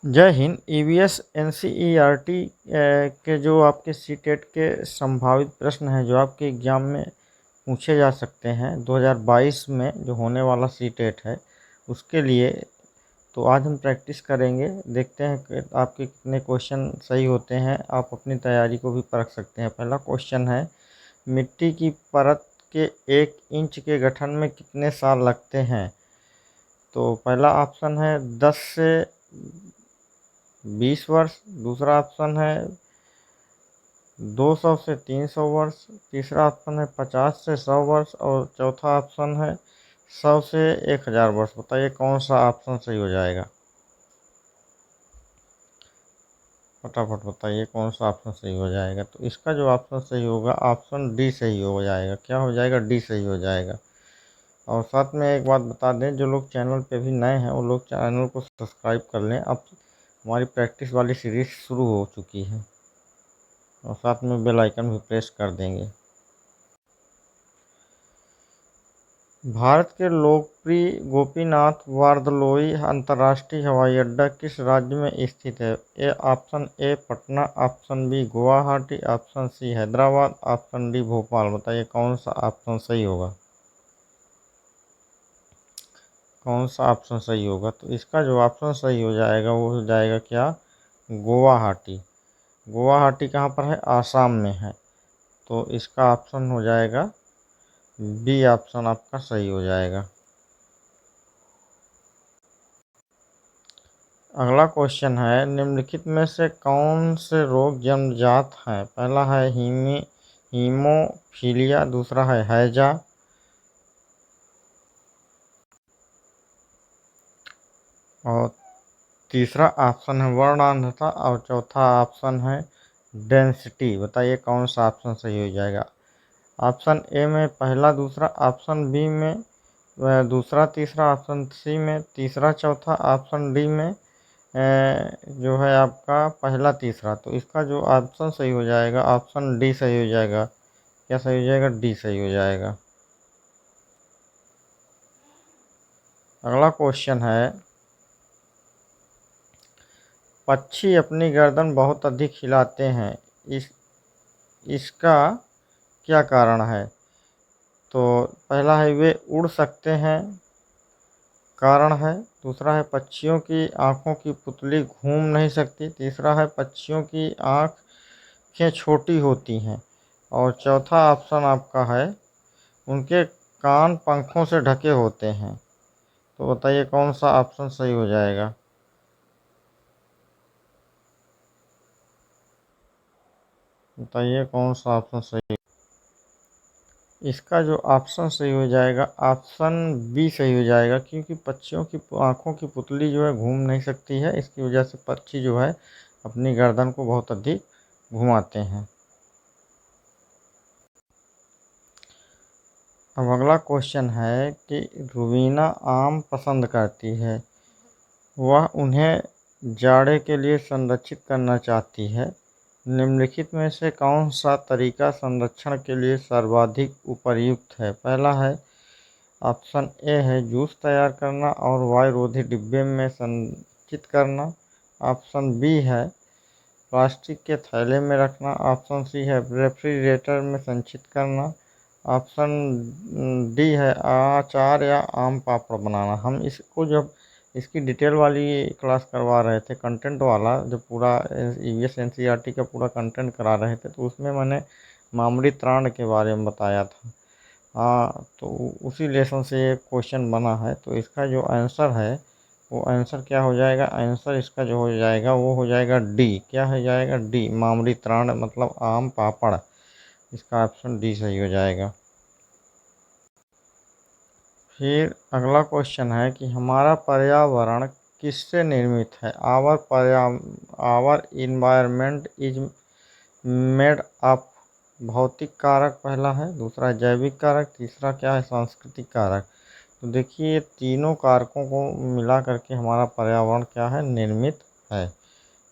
जय Hind. EVS NCERT के जो आपके सीटेट के संभावित प्रश्न हैं जो आपके एग्ज़ाम में पूछे जा सकते हैं 2022 में जो होने वाला सीटेट है उसके लिए, तो आज हम प्रैक्टिस करेंगे। देखते हैं कि आपके कितने क्वेश्चन सही होते हैं। आप अपनी तैयारी को भी परख सकते हैं। पहला क्वेश्चन है, मिट्टी की परत के 1 इंच के गठन में कितने साल लगते हैं? तो पहला ऑप्शन है 10 से 20 वर्ष, दूसरा ऑप्शन है 200 से 300 वर्ष, तीसरा ऑप्शन है 50 से 100 वर्ष और चौथा ऑप्शन है 100 से 1000 वर्ष। बताइए कौन सा ऑप्शन सही हो जाएगा? फटाफट बताइए कौन सा ऑप्शन सही हो जाएगा। तो इसका जो ऑप्शन सही होगा ऑप्शन डी सही हो जाएगा। क्या हो जाएगा? डी सही हो जाएगा। और साथ में एक बात बता दें, जो लोग चैनल पे भी नए हैं वो लोग चैनल को सब्सक्राइब कर लें। अब हमारी प्रैक्टिस वाली सीरीज शुरू हो चुकी है और साथ में बेल आइकन भी प्रेस कर देंगे। भारत के लोकप्रिय गोपीनाथ बारदलोई अंतर्राष्ट्रीय हवाई अड्डा किस राज्य में स्थित है? Option A Patna, option B Guwahati, option C Hyderabad, option D Bhopal. बताइए कौन सा ऑप्शन सही होगा? कौन सा ऑप्शन सही होगा? तो इसका जो ऑप्शन सही हो जाएगा वो हो जाएगा क्या? गुवाहाटी। गुवाहाटी कहाँ पर है? आसाम में है। तो इसका ऑप्शन हो जाएगा बी ऑप्शन आपका सही हो जाएगा। अगला क्वेश्चन है, निम्नलिखित में से कौन से रोग जन्मजात हैं? पहला है हीमोफीलिया, दूसरा है हैजा और तीसरा ऑप्शन है वर्णांधता और चौथा ऑप्शन है डेंसिटी। बताइए कौन सा ऑप्शन सही हो जाएगा? ऑप्शन ए में पहला, दूसरा, ऑप्शन बी में दूसरा, तीसरा, ऑप्शन सी में तीसरा, चौथा, ऑप्शन डी में जो है आपका पहला, तीसरा। तो इसका जो ऑप्शन सही हो जाएगा ऑप्शन डी सही हो जाएगा। क्या सही हो जाएगा? डी सही हो जाएगा। अगला क्वेश्चन है, पक्षी अपनी गर्दन बहुत अधिक हिलाते हैं, इस इसका क्या कारण है? तो पहला है वे उड़ सकते हैं, कारण है। दूसरा है पक्षियों की आँखों की पुतली घूम नहीं सकती। तीसरा है पक्षियों की आँखें छोटी होती हैं। और चौथा ऑप्शन आपका है उनके कान पंखों से ढके होते हैं। तो बताइए कौन सा ऑप्शन सही हो जाएगा? बताइए कौन सा ऑप्शन सही? इसका जो ऑप्शन सही हो जाएगा ऑप्शन बी सही हो जाएगा, क्योंकि पक्षियों की आँखों की पुतली जो है घूम नहीं सकती है। इसकी वजह से पक्षी जो है अपनी गर्दन को बहुत अधिक घुमाते हैं। अब अगला क्वेश्चन है कि रुबीना आम पसंद करती है, वह उन्हें जाड़े के लिए संरक्षित करना चाहती है। निम्नलिखित में से कौन सा तरीका संरक्षण के लिए सर्वाधिक उपयुक्त है? पहला है ऑप्शन ए है जूस तैयार करना और वायुरोधी डिब्बे में संचित करना। ऑप्शन बी है प्लास्टिक के थैले में रखना। ऑप्शन सी है रेफ्रिजरेटर में संचित करना। ऑप्शन डी है अचार या आम पापड़ बनाना। हम इसको जब इसकी डिटेल वाली क्लास करवा रहे थे, कंटेंट वाला, जो पूरा ईवीएस एनसीईआरटी का पूरा कंटेंट करा रहे थे, तो उसमें मैंने मामूली त्राण के बारे में बताया था। हाँ, तो उसी लेसन से ये क्वेश्चन बना है। तो इसका जो आंसर है वो आंसर क्या हो जाएगा? आंसर इसका जो हो जाएगा वो हो जाएगा डी। क्या हो जाएगा? डी, मामूली त्राण मतलब आम पापड़। इसका ऑप्शन डी सही हो जाएगा। फिर अगला क्वेश्चन है कि हमारा पर्यावरण किससे निर्मित है? Our environment is made of. भौतिक कारक पहला है, दूसरा जैविक कारक, तीसरा क्या है? सांस्कृतिक कारक। तो देखिए ये तीनों कारकों को मिला करके हमारा पर्यावरण क्या है? निर्मित है।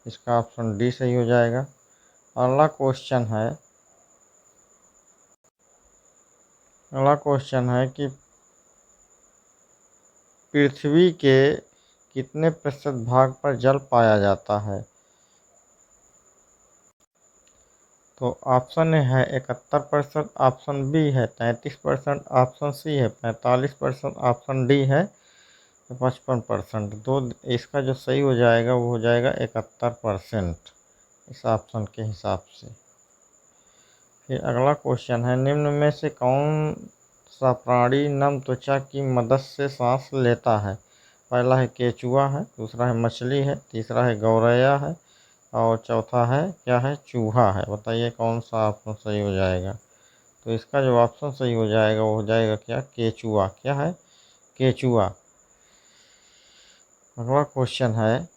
इसका ऑप्शन डी सही हो जाएगा। अगला क्वेश्चन है कि पृथ्वी कितने प्रतिशत भाग पर जल पाया जाता है? तो ऑप्शन ए है 71%, ऑप्शन बी है 33%, ऑप्शन सी है 45%, ऑप्शन डी है 55%। तो इसका जो सही हो जाएगा वो हो जाएगा 71% इस ऑप्शन के हिसाब से। फिर अगला क्वेश्चन है, निम्न में से कौन सा प्राणी नम त्वचा की मदद से सांस लेता है? पहला है केचुआ है, दूसरा है मछली है, तीसरा है गौरैया है और चौथा है क्या है, चूहा है। बताइए कौन सा ऑप्शन सही हो जाएगा? तो इसका जो ऑप्शन सही हो जाएगा वो हो जाएगा क्या, केचुआ। क्या है, केचुआ। अगला क्वेश्चन है,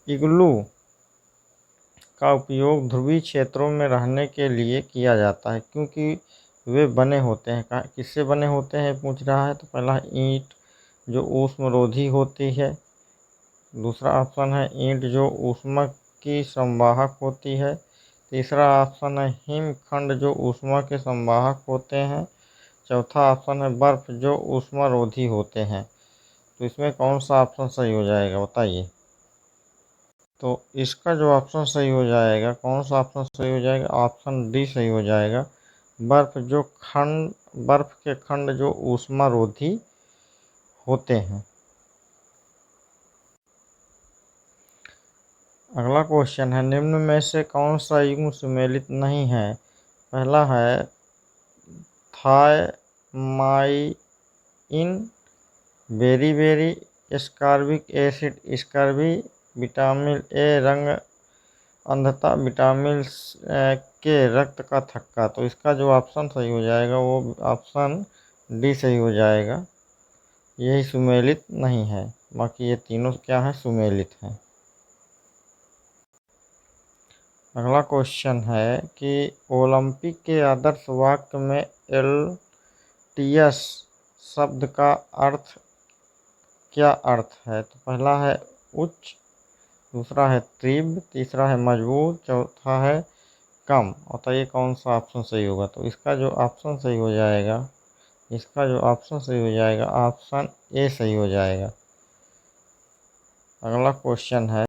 इग्लू का उपयोग ध्रुवीय क्षेत्रों में रहने के लिए किया जाता है क्योंकि वे बने होते हैं, किससे बने होते हैं पूछ रहा है। तो पहला है ईंट जो ऊष्मरोधी होती है, दूसरा ऑप्शन है ईंट जो ऊष्मा की संवाहक होती है, तीसरा ऑप्शन है हिमखंड जो ऊष्मा के संवाहक होते हैं, चौथा ऑप्शन है बर्फ जो ऊष्मारोधी होते हैं। तो इसमें कौन सा ऑप्शन सही हो जाएगा बताइए? तो इसका जो ऑप्शन सही हो जाएगा, कौन सा ऑप्शन सही हो जाएगा, ऑप्शन डी सही हो जाएगा। बर्फ के खंड जो ऊष्मारोधी होते हैं। अगला क्वेश्चन है, निम्न में से कौन सा युग्म सुमेलित नहीं है? पहला है thiamine, beriberi, ascorbic acid scurvy, vitamin A रंग अंधता, विटामिन के रक्त का थक्का। तो इसका जो ऑप्शन सही हो जाएगा वो ऑप्शन डी सही हो जाएगा, यही सुमेलित नहीं है। बाकी ये तीनों क्या है, सुमेलित हैं। अगला क्वेश्चन है कि ओलंपिक के आदर्श वाक्य में एलटीएस शब्द का अर्थ क्या अर्थ है? तो पहला है उच्च, दूसरा है तीव्र, तीसरा है मजबूत, चौथा है कम। बताइए कौन सा ऑप्शन सही होगा? तो इसका जो ऑप्शन सही हो जाएगा, इसका जो ऑप्शन सही हो जाएगा, ऑप्शन ए सही हो जाएगा। अगला क्वेश्चन है,